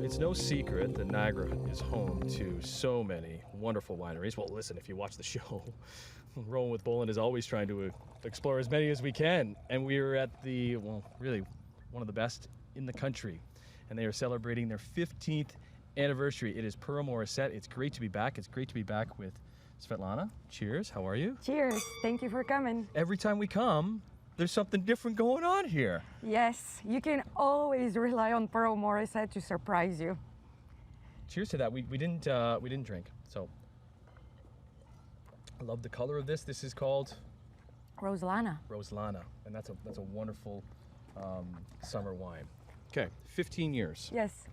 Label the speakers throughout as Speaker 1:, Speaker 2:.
Speaker 1: it's no secret that Niagara is home to so many wonderful wineries. Well, listen, if you watch the show, Rolling with Bolin is always trying to explore as many as we can. And we're at the, well, really one of the best in the country. And they are celebrating their 15th anniversary. It is Pearl Morissette. It's great to be back. It's great to be back with SVETLANA. Cheers. How are you?
Speaker 2: Cheers. Thank you for coming.
Speaker 1: Every time we come, there's something different going on here.
Speaker 2: Yes, you can always rely on Pearl Morissette to surprise you.
Speaker 1: Cheers to that. We didn't drink, so I love the color of this. This is called
Speaker 2: Roselana.
Speaker 1: Roselana, and that's a wonderful summer wine. Okay, 15 years.
Speaker 2: Yes.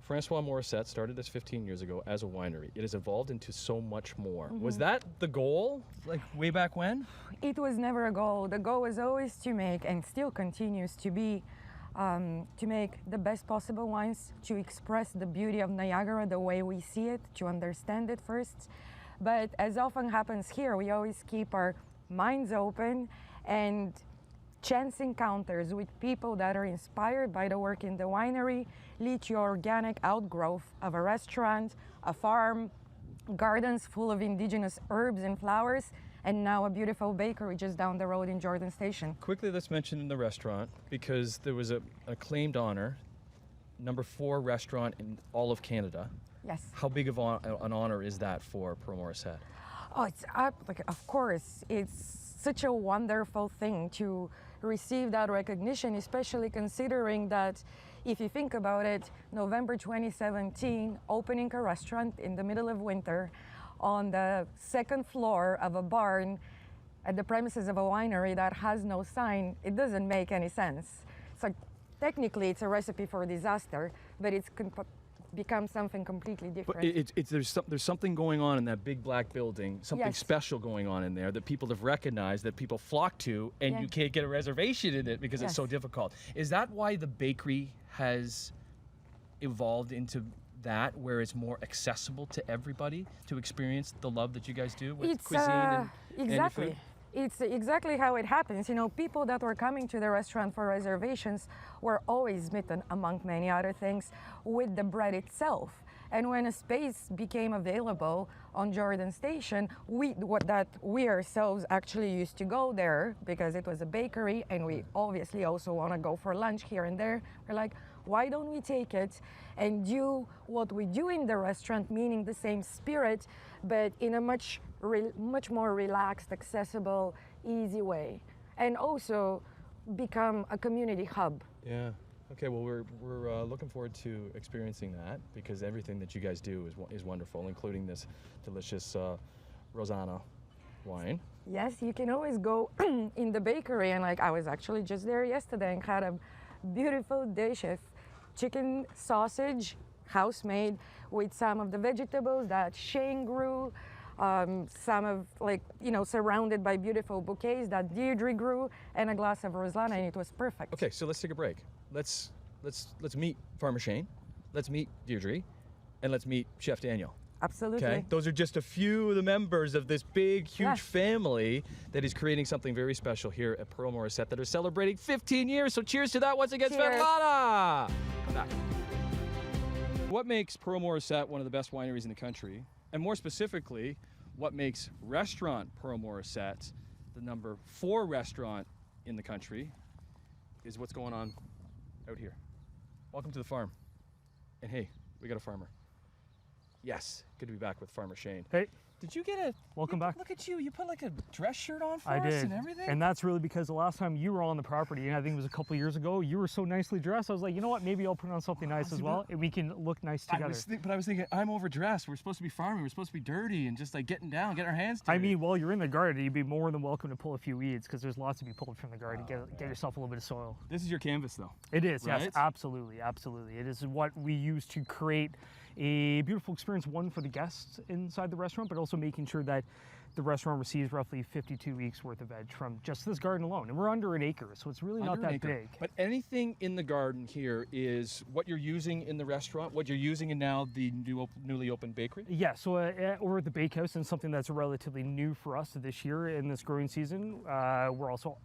Speaker 1: Francois Morissette started this 15 years ago as a winery. It has evolved into so much more. Was that the goal, like way back when?
Speaker 2: It was never a goal. The goal was always to make, and still continues to be, to make the best possible wines, to express the beauty of Niagara the way we see it, to understand it first. But as often happens here, we always keep our minds open, and chance encounters with people that are inspired by the work in the winery lead to organic outgrowth of a restaurant, a farm, gardens full of indigenous herbs and flowers, and now a beautiful bakery just down the road in Jordan Station.
Speaker 1: Quickly, let's mention the restaurant, because there was an acclaimed honor, #4 restaurant in all of Canada.
Speaker 2: Yes.
Speaker 1: How big of an honor is that for Pearl Morissette?
Speaker 2: Oh, it's like, of course, it's such a wonderful thing to receive that recognition, especially considering that if you think about it, November 2017, opening a restaurant in the middle of winter on the second floor of a barn at the premises of a winery that has no sign, it doesn't make any sense. So technically it's a recipe for disaster, but it's become something completely different.
Speaker 1: But there's something going on in that big black building, something
Speaker 2: Yes.
Speaker 1: special going on in there that people have recognized, that people flock to, and
Speaker 2: Yeah.
Speaker 1: you can't get a reservation in it because it's
Speaker 2: Yes.
Speaker 1: so difficult. Is that why the bakery has evolved into that, where it's more accessible to everybody to experience the love that you guys do with cuisine and your
Speaker 2: exactly.
Speaker 1: food?
Speaker 2: It's exactly how it happens. You know, people that were coming to the restaurant for reservations were always smitten, among many other things, with the bread itself. And when a space became available on Jordan Station, we ourselves actually used to go there because it was a bakery, and we obviously also want to go for lunch here and there. We're like, why don't we take it and do what we do in the restaurant, meaning the same spirit, but in a much more relaxed, accessible, easy way, and also become a community hub.
Speaker 1: Yeah. Okay. Well, we're looking forward to experiencing that, because everything that you guys do is wonderful, including this delicious Roselana wine.
Speaker 2: Yes, you can always go in the bakery, and like I was actually just there yesterday and had a beautiful dish of chicken sausage, house made, with some of the vegetables that Shane grew. Some of, like, you know, surrounded by beautiful bouquets that Deirdre grew, and a glass of Roselana, and it was perfect.
Speaker 1: Okay, so let's take a break. Let's meet Farmer Shane, let's meet Deirdre, and let's meet Chef Daniel.
Speaker 2: Absolutely.
Speaker 1: Okay, those are just a few of the members of this big, huge
Speaker 2: Yes.
Speaker 1: family that is creating something very special here at Pearl Morissette, that are celebrating 15 years. So cheers to that once again,
Speaker 2: Cheers.
Speaker 1: SVETLANA. Come back. What makes Pearl Morissette one of the best wineries in the country? And more specifically, what makes restaurant Pearl Morissette the #4 restaurant in the country is what's going on out here. Welcome to the farm. And hey, we got a farmer. Yes, good to be back with Farmer Shane.
Speaker 3: Hey.
Speaker 1: Did you get a...
Speaker 3: Welcome back.
Speaker 1: Look at you. You put like a dress shirt on for
Speaker 3: I
Speaker 1: us
Speaker 3: did,
Speaker 1: and everything?
Speaker 3: and that's really because the last time you were on the property, and I think it was a couple years ago, you were so nicely dressed. I was like, you know what? Maybe I'll put on something nice as well, and we can look nice together.
Speaker 1: But I was thinking, I'm overdressed. We're supposed to be farming. We're supposed to be dirty and just like getting down, getting our hands dirty.
Speaker 3: I mean, while you're in the garden, you'd be more than welcome to pull a few weeds, because there's lots to be pulled from the garden. Get yourself a little bit of soil.
Speaker 1: This is your canvas, though.
Speaker 3: It is,
Speaker 1: right?
Speaker 3: yes, absolutely, absolutely. It is what we use to create a beautiful experience, one for the guests inside the restaurant, but also making sure that the restaurant receives roughly 52 weeks worth of veg from just this garden alone. And we're under an acre, so it's really not
Speaker 1: Under an
Speaker 3: that
Speaker 1: acre.
Speaker 3: big.
Speaker 1: But anything in the garden here is what you're using in the restaurant, what you're using in now the newly opened bakery?
Speaker 3: Yeah, so over at the Bakehouse, and something that's relatively new for us this year in this growing season, we're also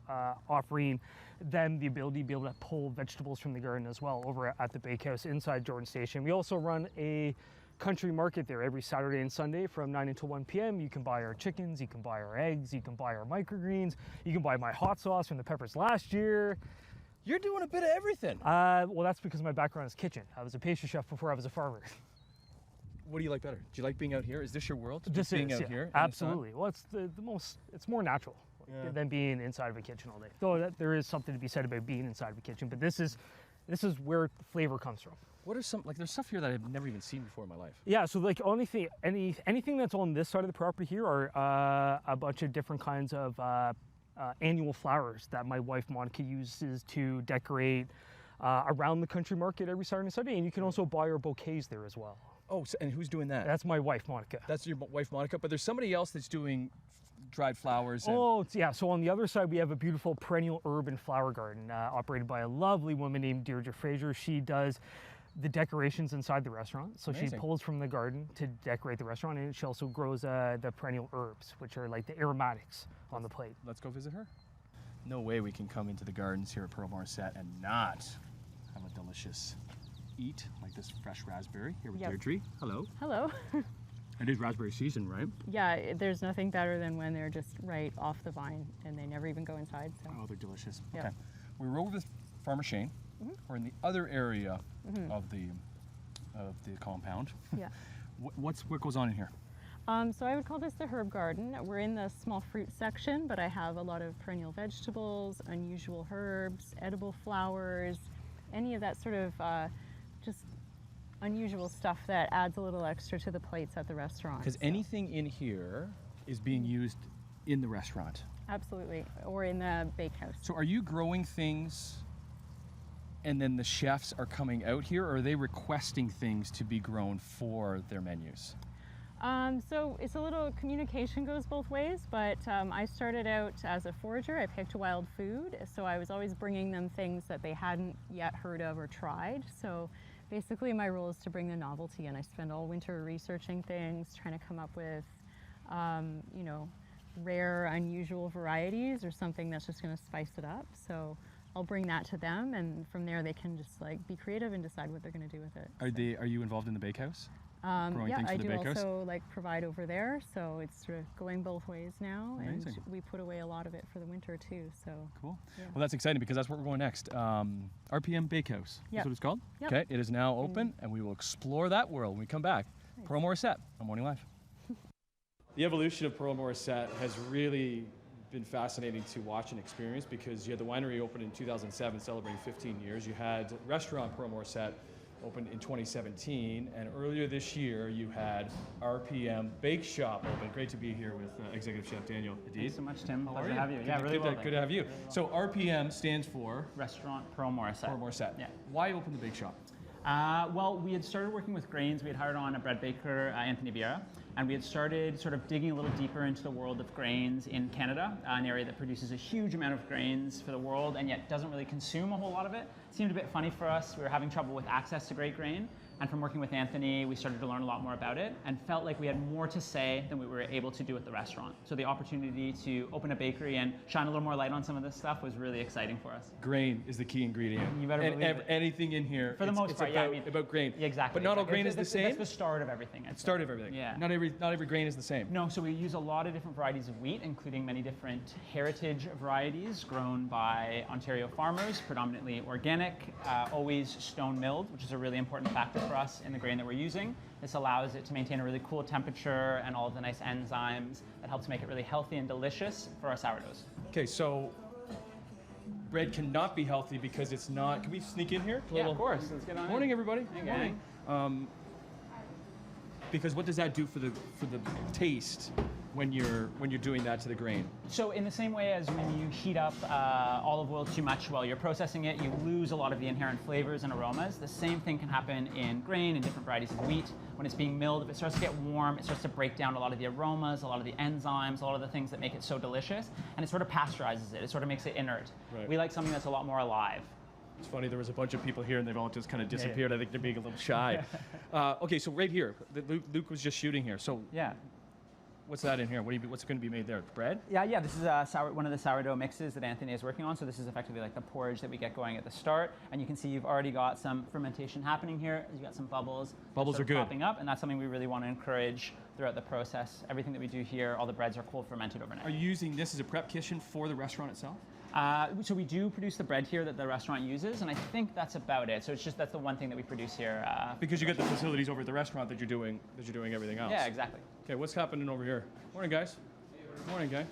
Speaker 3: offering them the ability to be able to pull vegetables from the garden as well over at the Bakehouse inside Jordan Station. We also run a country market there every Saturday and Sunday from 9 until 1 p.m. You can buy our chickens, you can buy our eggs, you can buy our microgreens, you can buy my hot sauce from the peppers last year.
Speaker 1: You're doing a bit of everything.
Speaker 3: Well, that's because my background is kitchen. I was a pastry chef before I was a farmer.
Speaker 1: What do you like better? Do you like being out here? Is this your world?
Speaker 3: This
Speaker 1: being
Speaker 3: is,
Speaker 1: out
Speaker 3: yeah,
Speaker 1: here? in the sun?
Speaker 3: absolutely. Well, it's the most, it's more natural than being inside of a kitchen all day. Though there is something to be said about being inside of a kitchen, but this is where the flavor comes from.
Speaker 1: What are some, like there's stuff here that I've never even seen before in my life.
Speaker 3: Yeah, so like anything that's on this side of the property here are a bunch of different kinds of annual flowers that my wife Monica uses to decorate around the country market every Saturday and Sunday, and you can also buy our bouquets there as well.
Speaker 1: Oh, so, and who's doing that?
Speaker 3: That's my wife Monica.
Speaker 1: That's your wife Monica, but there's somebody else that's doing dried flowers. And
Speaker 3: Oh, yeah, so on the other side we have a beautiful perennial herb and flower garden operated by a lovely woman named Deirdre Fraser. She does the decorations inside the restaurant. So
Speaker 1: Amazing.
Speaker 3: she pulls from the garden to decorate the restaurant, and she also grows the perennial herbs, which are like the aromatics on the plate.
Speaker 1: Let's go visit her. No way we can come into the gardens here at Pearl Morissette and not have a delicious eat like this fresh raspberry here with
Speaker 4: Yep.
Speaker 1: Deirdre. Hello.
Speaker 4: Hello.
Speaker 1: It is raspberry season, right?
Speaker 4: Yeah, there's nothing better than when they're just right off the vine and they never even go inside. So
Speaker 1: Oh, they're delicious.
Speaker 4: Yep.
Speaker 1: Okay. We're over with Farmer Shane. We're in the other area of the compound.
Speaker 4: yeah.
Speaker 1: What goes on in here?
Speaker 4: So I would call this the herb garden. We're in the small fruit section, but I have a lot of perennial vegetables, unusual herbs, edible flowers, any of that sort of just unusual stuff that adds a little extra to the plates at the restaurant.
Speaker 1: Because
Speaker 4: So-
Speaker 1: anything in here is being used in the restaurant.
Speaker 4: Absolutely, or in the bakehouse.
Speaker 1: So are you growing things and then the chefs are coming out here, or are they requesting things to be grown for their menus?
Speaker 4: So it's a little, communication goes both ways, but I started out as a forager. I picked wild food, so I was always bringing them things that they hadn't yet heard of or tried. So basically my role is to bring the novelty, and I spend all winter researching things, trying to come up with, you know, rare, unusual varieties or something that's just going to spice it up. So I'll bring that to them, and from there they can just like be creative and decide what they're going to do with it.
Speaker 1: Are you involved in the bakehouse? Growing
Speaker 4: Yeah,
Speaker 1: things for
Speaker 4: I
Speaker 1: the
Speaker 4: do
Speaker 1: bakehouse?
Speaker 4: also like provide over there, so it's sort of going both ways now.
Speaker 1: Amazing.
Speaker 4: And we put away a lot of it for the winter too. So
Speaker 1: Cool.
Speaker 4: Yeah.
Speaker 1: Well, that's exciting because that's where we're going next. RPM Bakehouse.
Speaker 4: Yep.
Speaker 1: That's what it's called?
Speaker 4: Yep.
Speaker 1: Okay, it is now open, and we will explore that world when we come back.
Speaker 4: Nice.
Speaker 1: Pearl Morissette on Morning Live. The evolution of Pearl Morissette has really been fascinating to watch and experience because you had the winery open in 2007, celebrating 15 years. You had restaurant Pearl Morissette opened in 2017, and earlier this year you had RPM Bake Shop open. Great to be here with Executive Chef Daniel Hadid.
Speaker 5: Thanks so much, Tim.
Speaker 1: How
Speaker 5: Pleasure
Speaker 1: are
Speaker 5: to
Speaker 1: you?
Speaker 5: have you.
Speaker 1: Good
Speaker 5: Yeah,
Speaker 1: to-
Speaker 5: really
Speaker 1: good
Speaker 5: well.
Speaker 1: to, good to have you. So RPM stands for
Speaker 5: Restaurant Pearl Morissette.
Speaker 1: Pearl Morissette.
Speaker 5: Yeah.
Speaker 1: Why open the bake shop?
Speaker 5: Well, we had started working with grains. We had hired on a bread baker, Anthony Vieira, and we had started sort of digging a little deeper into the world of grains in Canada, an area that produces a huge amount of grains for the world and yet doesn't really consume a whole lot of it. It seemed a bit funny for us. We were having trouble with access to great grain. And from working with Anthony, we started to learn a lot more about it and felt like we had more to say than we were able to do at the restaurant. So the opportunity to open a bakery and shine a little more light on some of this stuff was really exciting for us.
Speaker 1: Grain is the key ingredient.
Speaker 5: You better
Speaker 1: and
Speaker 5: believe it.
Speaker 1: anything in here,
Speaker 5: For the most
Speaker 1: it's
Speaker 5: part, yeah,
Speaker 1: about,
Speaker 5: I mean-
Speaker 1: about grain.
Speaker 5: Yeah, exactly.
Speaker 1: But not all
Speaker 5: exactly.
Speaker 1: grain is the
Speaker 5: That's
Speaker 1: same.
Speaker 5: That's the start of everything. I'd say.
Speaker 1: Start of everything.
Speaker 5: Yeah.
Speaker 1: Not every grain is the same.
Speaker 5: No, so we use a lot of different varieties of wheat, including many different heritage varieties grown by Ontario farmers, predominantly organic, always stone milled, which is a really important factor for us in the grain that we're using. This allows it to maintain a really cool temperature and all of the nice enzymes that help to make it really healthy and delicious for our sourdoughs.
Speaker 1: Okay, so bread cannot be healthy because it's not. Can we sneak in here?
Speaker 5: Yeah, of course. Let's get on
Speaker 1: Morning,
Speaker 5: in.
Speaker 1: everybody.
Speaker 5: Hey,
Speaker 1: Morning. Because what does that do for the taste when you're doing that to the grain?
Speaker 5: So in the same way as when you heat up olive oil too much while you're processing it, you lose a lot of the inherent flavors and aromas. The same thing can happen in grain and different varieties of wheat. When it's being milled, if it starts to get warm, it starts to break down a lot of the aromas, a lot of the enzymes, a lot of the things that make it so delicious, and it sort of pasteurizes it. It sort of makes it inert.
Speaker 1: Right.
Speaker 5: We like something that's a lot more alive.
Speaker 1: It's funny, there was a bunch of people here and they've all just kind of disappeared. I think they're being a little shy. Okay, so right here, Luke was just shooting here. So
Speaker 5: Yeah.
Speaker 1: what's that in here? What's going to be made there? Bread?
Speaker 5: Yeah, this is one of the sourdough mixes that Anthony is working on. So this is effectively like the porridge that we get going at the start. And you can see you've already got some fermentation happening here. You've got some bubbles.
Speaker 1: Bubbles
Speaker 5: sort
Speaker 1: are
Speaker 5: of
Speaker 1: good.
Speaker 5: Popping up, and that's something we really want to encourage throughout the process. Everything that we do here, all the breads are cold fermented overnight.
Speaker 1: Are you using this as a prep kitchen for the restaurant itself?
Speaker 5: So we do produce the bread here that the restaurant uses, and I think that's about it. So it's just that's the one thing that we produce here.
Speaker 1: Because you got the facilities over at the restaurant that you're doing everything else.
Speaker 5: Yeah, exactly.
Speaker 1: Okay, what's happening over here? Morning, guys. Morning, guy.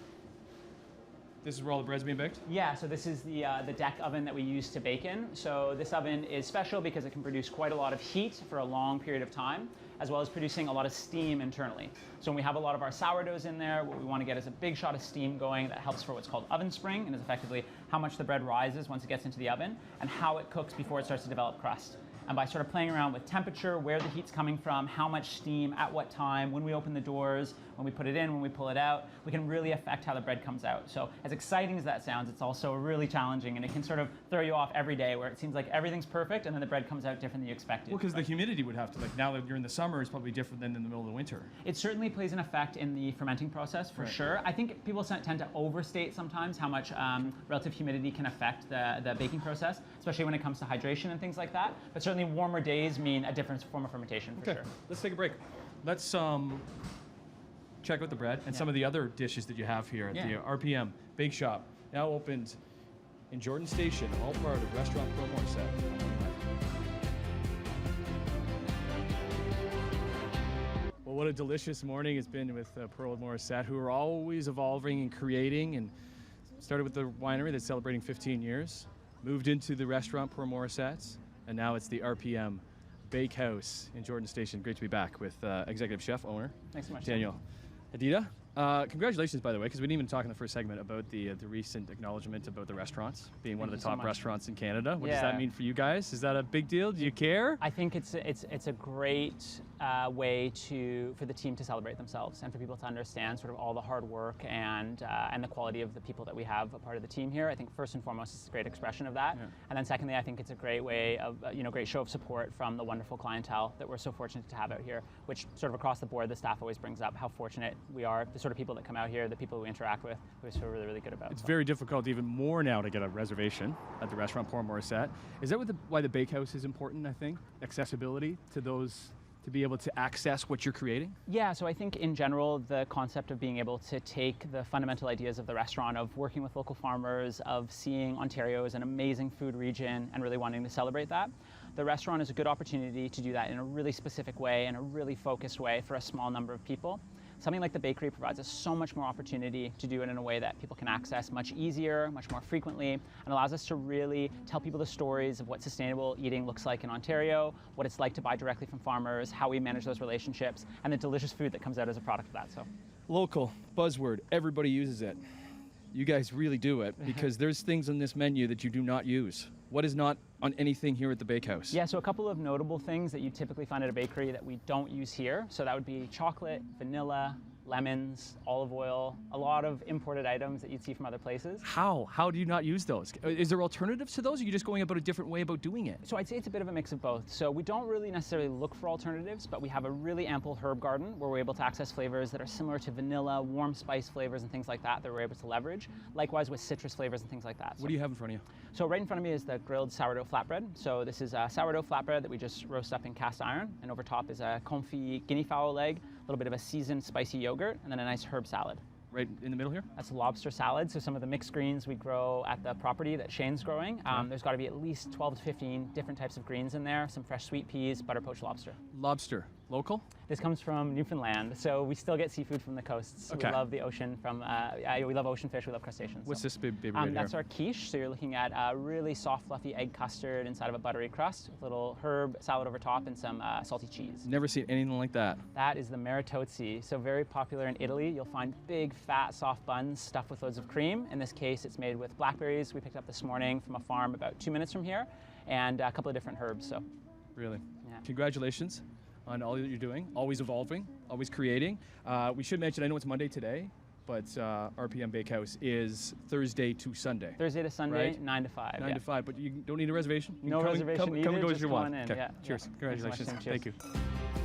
Speaker 1: This is where all the bread's being baked?
Speaker 5: Yeah, so this is the deck oven that we use to bake in. So this oven is special because it can produce quite a lot of heat for a long period of time, as well as producing a lot of steam internally. So when we have a lot of our sourdoughs in there, what we want to get is a big shot of steam going that helps for what's called oven spring, and is effectively how much the bread rises once it gets into the oven, and how it cooks before it starts to develop crust. And by sort of playing around with temperature, where the heat's coming from, how much steam, at what time, when we open the doors, when we put it in, when we pull it out, we can really affect how the bread comes out. So as exciting as that sounds, it's also really challenging, and it can sort of throw you off every day where it seems like everything's perfect and then the bread comes out different than you expected.
Speaker 1: Well, because the humidity would have to, like now that you're in the summer, is probably different than in the middle of the winter.
Speaker 5: It certainly plays an effect in the fermenting process for sure. I think people tend to overstate sometimes how much relative humidity can affect the baking process, especially when it comes to hydration and things like that. But certainly warmer days mean a different form of fermentation for sure.
Speaker 1: Let's take a break. Let's check out the bread and some of the other dishes that you have here at the RPM Bake Shop, now opened in Jordan Station, all part of Restaurant Pearl Morissette. Well, what a delicious morning it's been with Pearl Morissette, who are always evolving and creating, and started with the winery that's celebrating 15 years, moved into the restaurant Pearl Morissette's, and now it's the RPM Bakehouse in Jordan Station. Great to be back with executive chef, owner,
Speaker 5: Thanks so much,
Speaker 1: Daniel. HADIDA, congratulations, by the way, because we didn't even talk in the first segment about the recent acknowledgement about the restaurants being one of the top restaurants in Canada. What does that mean for you guys? Is that a big deal? Do you care?
Speaker 5: I think it's a great way for the team to celebrate themselves and for people to understand sort of all the hard work and the quality of the people that we have a part of the team here. I think first and foremost it's a great expression of that, and then secondly I think it's a great way of great show of support from the wonderful clientele that we're so fortunate to have out here, which sort of across the board the staff always brings up how fortunate we are, the sort of people that come out here, the people we interact with, we feel really, really good about.
Speaker 1: It's very difficult, even more now, to get a reservation at the restaurant Pearl Morissette. Is that why the Bakehouse is important, I think? Accessibility to those, to be able to access what you're creating?
Speaker 5: Yeah, so I think in general, the concept of being able to take the fundamental ideas of the restaurant, of working with local farmers, of seeing Ontario as an amazing food region and really wanting to celebrate that. The restaurant is a good opportunity to do that in a really specific way, in a really focused way for a small number of people. Something like the bakery provides us so much more opportunity to do it in a way that people can access much easier, much more frequently, and allows us to really tell people the stories of what sustainable eating looks like in Ontario, what it's like to buy directly from farmers, how we manage those relationships, and the delicious food that comes out as a product of that. So,
Speaker 1: local, buzzword, everybody uses it. You guys really do it, because there's things on this menu that you do not use. What is not on anything here at the Bakehouse?
Speaker 5: Yeah, so a couple of notable things that you typically find at a bakery that we don't use here. So that would be chocolate, vanilla, lemons, olive oil, a lot of imported items that you'd see from other places.
Speaker 1: How? How do you not use those? Is there alternatives to those, or are you just going about a different way about doing it?
Speaker 5: So I'd say it's a bit of a mix of both. So we don't really necessarily look for alternatives, but we have a really ample herb garden where we're able to access flavors that are similar to vanilla, warm spice flavors and things like that we're able to leverage. Likewise with citrus flavors and things like that.
Speaker 1: What do you have in front of you?
Speaker 5: So right in front of me is the grilled sourdough flatbread. So this is a sourdough flatbread that we just roast up in cast iron, and over top is a confit guinea fowl leg, a little bit of a seasoned spicy yogurt, and then a nice herb salad.
Speaker 1: Right in the middle here?
Speaker 5: That's lobster salad. So some of the mixed greens we grow at the property that Shane's growing. There's got to be at least 12 to 15 different types of greens in there, some fresh sweet peas, butter poached lobster.
Speaker 1: Lobster. Local?
Speaker 5: This comes from Newfoundland, so we still get seafood from the coasts.
Speaker 1: Okay.
Speaker 5: We love the ocean we love ocean fish, we love crustaceans.
Speaker 1: What's
Speaker 5: so.
Speaker 1: this baby right here?
Speaker 5: That's our quiche, so you're looking at a really soft, fluffy egg custard inside of a buttery crust, with a little herb salad over top and some salty cheese.
Speaker 1: Never seen anything like that.
Speaker 5: That is the maritozzi, so very popular in Italy. You'll find big, fat, soft buns stuffed with loads of cream. In this case, it's made with blackberries we picked up this morning from a farm about 2 minutes from here, and a couple of different herbs. So,
Speaker 1: Really?
Speaker 5: yeah.
Speaker 1: Congratulations on all that you're doing, always evolving, always creating. We should mention, I know it's Monday today, but RPM Bakehouse is Thursday to Sunday.
Speaker 5: Thursday to Sunday,
Speaker 1: Right.
Speaker 5: 9 to 5.
Speaker 1: 9 to 5, but you don't need a reservation. You
Speaker 5: no
Speaker 1: can
Speaker 5: reservation
Speaker 1: come
Speaker 5: needed,
Speaker 1: and go as
Speaker 5: just
Speaker 1: you
Speaker 5: come
Speaker 1: want.
Speaker 5: on in,
Speaker 1: Okay.
Speaker 5: yeah.
Speaker 1: Cheers.
Speaker 5: Yeah. Thanks so much,
Speaker 1: Congratulations.
Speaker 5: Tim. Cheers.
Speaker 1: Thank you.